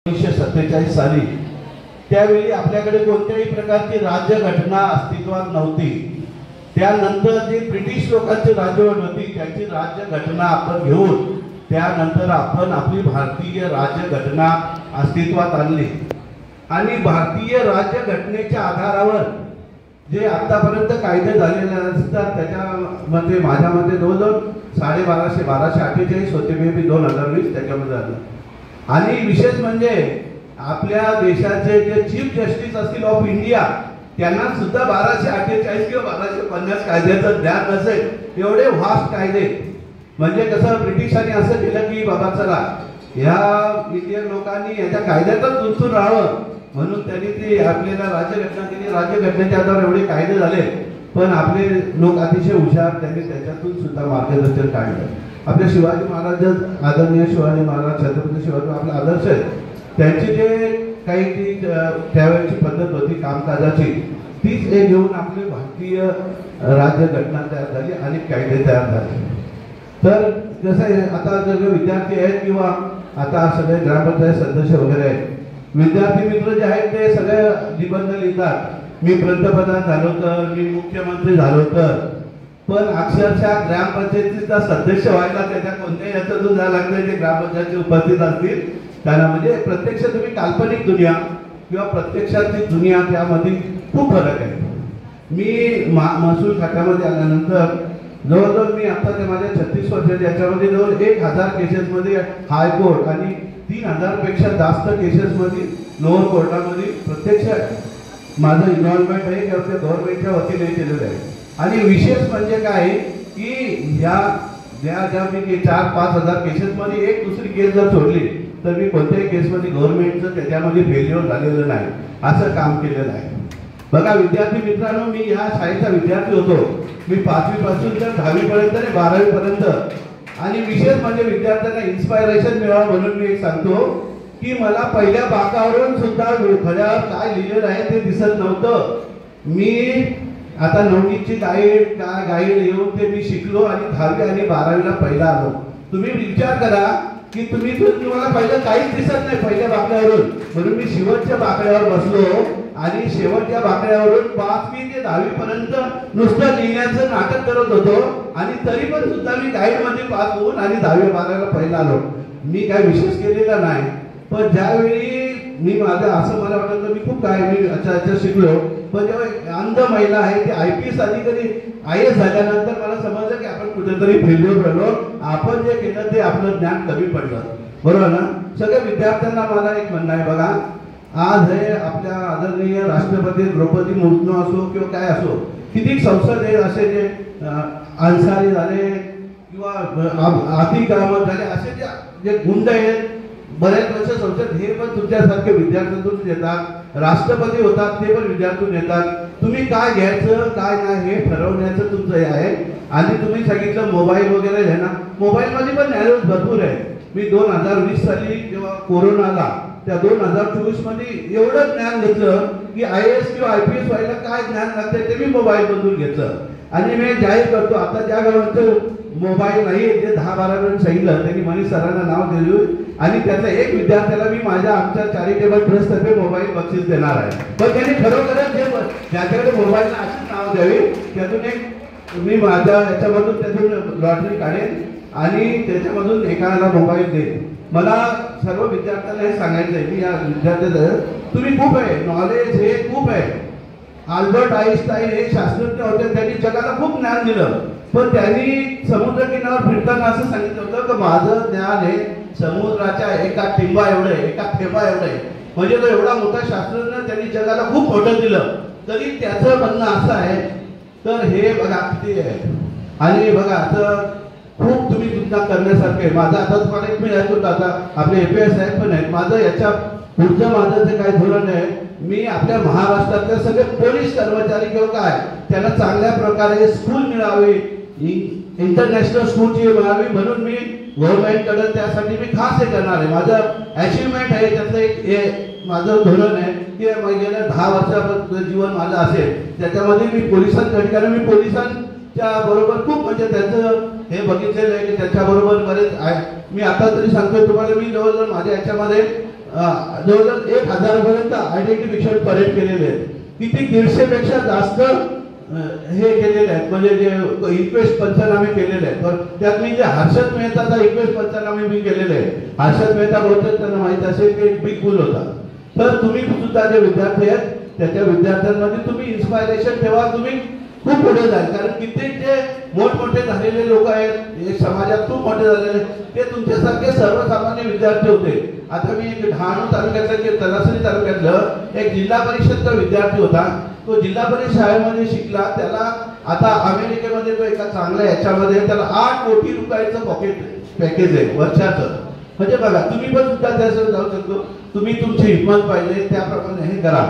1947 साली त्यावेळी आपल्याकडे कोणत्याही प्रकारची राज्यघटना अस्तित्वात नव्हती। त्यानंतर जी ब्रिटिश लोकांची राजवट होती त्याची राज्यघटना आपण घेऊन त्यानंतर आपण आपली भारतीय राज्यघटना अस्तित्वात आणली आणि भारतीय राज्यघटनेच्या आधारावर जे आतापर्यंत कायदे झालेले असतात त्याच्यामध्ये माझ्या मते जवळजवळ 1250 होते, मी 2020 त्याच्यामध्ये आलं। आणि विशेष म्हणजे आपल्या देशाचे जे चीफ जस्टिस असतील ऑफ इंडिया त्यांना सुद्धा 1248 किंवा 1250 कायद्याचं ज्ञान नसेल, एवढे व्हास्ट कायदे। म्हणजे कसं ब्रिटिशांनी असं केलं की बाबा चला ह्या इंडियन लोकांनी याच्या कायद्यातच गुंतून राहावं म्हणून त्यांनी ती आपल्याला राज्यघटना दिली। राज्यघटनेच्या आधारे एवढे कायदे झाले, पण आपले लोक अतिशय हुशार, त्यांनी त्याच्यातून सुद्धा मार्गदर्शन काढलं। आपल्या शिवाजी महाराज, आदरणीय शिवाजी महाराज, छत्रपती शिवाजी आपले आदर्श आहेत, त्यांची जे काही ती त्यावेळेची पद्धत होती कामकाजाची तीच हे घेऊन आपली भारतीय राज्यघटना तयार झाली आणि कायदे तयार झाले। तर जसं आहे आता जे विद्यार्थी आहेत किंवा आता सगळे ग्रामपंचायत सदस्य वगैरे आहेत, विद्यार्थी मित्र जे आहेत ते सगळे निबंध लिहितात, मी पंतप्रधान झालो तर, मी मुख्यमंत्री झालो तर, पण अक्षरशः ग्रामपंचायतीचा सदस्य व्हायला त्याच्या कोणत्याही याच्यातून जायला लागतं जे ग्रामपंचायतचे उपस्थित असतील त्यांना। म्हणजे प्रत्यक्ष तुम्ही काल्पनिक दुनिया किंवा प्रत्यक्षातली दुनिया त्यामध्ये खूप फरक आहे। मी महसूल खात्यामध्ये आल्यानंतर जवळजवळ मी आता ते माझ्या 36 वर्षाच्या याच्यामध्ये जवळ 1000 केसेसमध्ये हायकोर्ट आणि 3000 पेक्षा जास्त केसेसमध्ये लोअर कोर्टामध्ये प्रत्यक्ष माझं इन्व्हॉल्वमेंट आहे किंवा त्या गव्हर्नमेंटच्या वतीने केलेलं आहे। आणि विशेष म्हणजे काय की ज्या मी 4-5 हजार केसेसमध्ये एक दुसरी केस जर सोडली तर मी कोणत्याही केसमध्ये गव्हर्नमेंटचं त्याच्यामध्ये फेल्युअर झालेलं नाही, असं काम केलेलं आहे। बघा विद्यार्थी मित्रांनो, मी या शाळेचा विद्यार्थी होतो, मी 5वी पासून तर 10वी पर्यंत आणि 12वी पर्यंत। आणि विशेष म्हणजे विद्यार्थ्यांना इन्स्पायरेशन मिळावं म्हणून मी एक सांगतो की मला पहिल्या बाकावरून सुद्धा खऱ्यावर काय लिहिलेलं आहे ते दिसत नव्हतं। मी आता 9वीची गाईड येऊन ते मी शिकलो आणि 10वी आणि 12वीला पहिला आलो। तुम्ही विचार करा की तुम्हाला पहिलं काहीच दिसत नाही पहिल्या बाकड्यावरून, म्हणून मी शेवटच्या बाकड्यावर बसलो आणि शेवटच्या बाकड्यावरून 5वी ते 10वी पर्यंत नुसतं लिहिण्याचं नाटक करत होतो आणि तरी पण सुद्धा मी गाईड मध्ये पास होऊन आणि 10वी 12वीला पहिला आलो। मी काय विशेष केलेला नाही, पण ज्यावेळी मी माझं असं मला वाटलं मी खूप काय मी अच्छा शिकलो, पण जेव्हा अंध महिला आहे ती IPS अधिकारी IAS झाल्यानंतर मला समजलं की आपण कुठेतरी फेल्युअर झालो, आपण जे केलं ते आपलं ज्ञान कमी पडलं, बरोबर ना। सगळ्या विद्यार्थ्यांना मला एक म्हणणं आहे, बघा आज हे आपल्या आदरणीय राष्ट्रपती द्रौपदी मुर्मू असो किंवा काय असो, किती संसद आहे असे जे अन्सारी झाले किंवा आतिक अहमद झाले, असे जे गुंड आहेत बरेच वर्ष संसद हे पण तुमच्यासारखे विद्यार्थ्यांतून येतात, राष्ट्रपती होतात ते पण विद्यार्थ्यांतून येतात। तुम्ही काय घ्यायचं काय नाही हे ठरवण्याचं तुमचं हे आहे। आणि तुम्ही सांगितलं मोबाईल वगैरे आहे ना, मोबाईलमध्ये पण नॉलेज भरपूर आहे। मी 2020 साली जेव्हा कोरोना आला त्या 2024 मध्ये एवढं ज्ञान घेतलं की IAS किंवा IPS व्हायला काय ज्ञान लागतं ते मी मोबाईल मधून घेतलं। आणि मी जाहीर करतो आता ज्या गावांचं मोबाईल नाही जे 10-12 जण सांगितलं त्यांनी मनीष सरांना नाव दिलं आणि त्यातल्या एक विद्यार्थ्याला मी माझ्या आमच्या चॅरिटेबल ट्रस्ट तर्फे मोबाईल बक्षीस देणार आहे। पण त्यांनी खरोखरच जे ज्याच्याकडे मोबाईलला अशीच नाव द्यावी त्यातून एक मी माझ्या याच्यामधून त्यातून लॉटरी काढेन आणि त्याच्यामधून एकाला मोबाईल देईन। मला सर्व विद्यार्थ्यांना हे सांगायचं आहे की या विद्यार्थ्यांना तुम्ही खूप आहे, नॉलेज हे खूप आहे। अल्बर्ट आइन्स्टाईन हे शास्त्रज्ञ होते, त्यांनी जगाला खूप ज्ञान दिलं, पण त्यांनी समुद्र किनाऱ्यावर फिरताना असं सांगितलं होतं की माझं ज्ञान हे समुद्राच्या एका टिंबा एवढे एका थेंबा एवढे। म्हणजे तो एवढा मोठा शास्त्रज्ञ त्यांनी जगाला खूप मोठं दिलं, तरी त्याचं म्हणणं असं आहे तर हे बघा किती आहे। आणि बघा असं खूप तुम्ही तुमचा करण्यासारखे माझं आता तुम्हाला एक मी ऐकतो आता आपले APS साहेब पण आहेत, माझं याच्या पुढचं माझं जे काही धोरण आहे मी आपल्या महाराष्ट्रातले सगळे पोलीस कर्मचारी किंवा काय त्यांना चांगल्या प्रकारे स्कूल मिळावी, इंटरनॅशनल स्कूलची मिळावी म्हणून मी गव्हर्नमेंटकडे त्यासाठी मी खास हे करणार आहे। माझं अचिव्हमेंट आहे त्यातलं एक माझं धोरण आहे की गेल्या 10 वर्षापर्यंत जीवन माझं असेल त्याच्यामध्ये मी पोलिसांकडे, कारण मी पोलिसांच्या बरोबर खूप म्हणजे त्याचं हे बघितलेलं आहे की त्याच्याबरोबर बरेच आहे। मी आता तरी सांगतोय तुम्हाला, मी जवळजवळ माझ्या याच्यामध्ये जवळजवळ 1000 पर्यंत आयडेंटिफिकेशन परेड केलेले आहेत. किती 150 पेक्षा जास्त हे केलेले आहेत, म्हणजे जे इन्क्वेस्ट पंचनामे केलेले आहेत. पण त्यात मी जे हर्षद मेहताचा इन्क्वेस्ट पंचनामे मी केलेले आहे. हर्षद मेहता बहुतेक त्यांना माहित असेल की एक बिग बुल होता. तर तुम्ही सुद्धा जे विद्यार्थी आहेत त्याच्या विद्यार्थ्यांमध्ये तुम्ही इन्स्पायरेशन ठेवा, तुम्ही खूप पुढे जाल. कारण कित्येक जे मोठमोठे झालेले लोक आहेत, हे समाजात खूप मोठे झालेले, ते तुमच्यासारखे सर्वसामान्य विद्यार्थी होते. आता मी एक डहाणू तालुक्यातलं की तलासरी तालुक्यातलं एक जिल्हा परिषदचा विद्यार्थी होता. तो जिल्हा परिषद शाळेमध्ये शिकला. त्याला आता अमेरिकेमध्ये तो एका चांगल्या याच्यामध्ये त्याला 8 कोटी रुपयाचं पॉकेट पॅकेज आहे वर्षाचं. म्हणजे बघा, तुम्ही पण सुद्धा त्यासोबत जाऊ शकतो. तुम्ही तुमची हिंमत पाहिजे त्याप्रमाणे हे करा.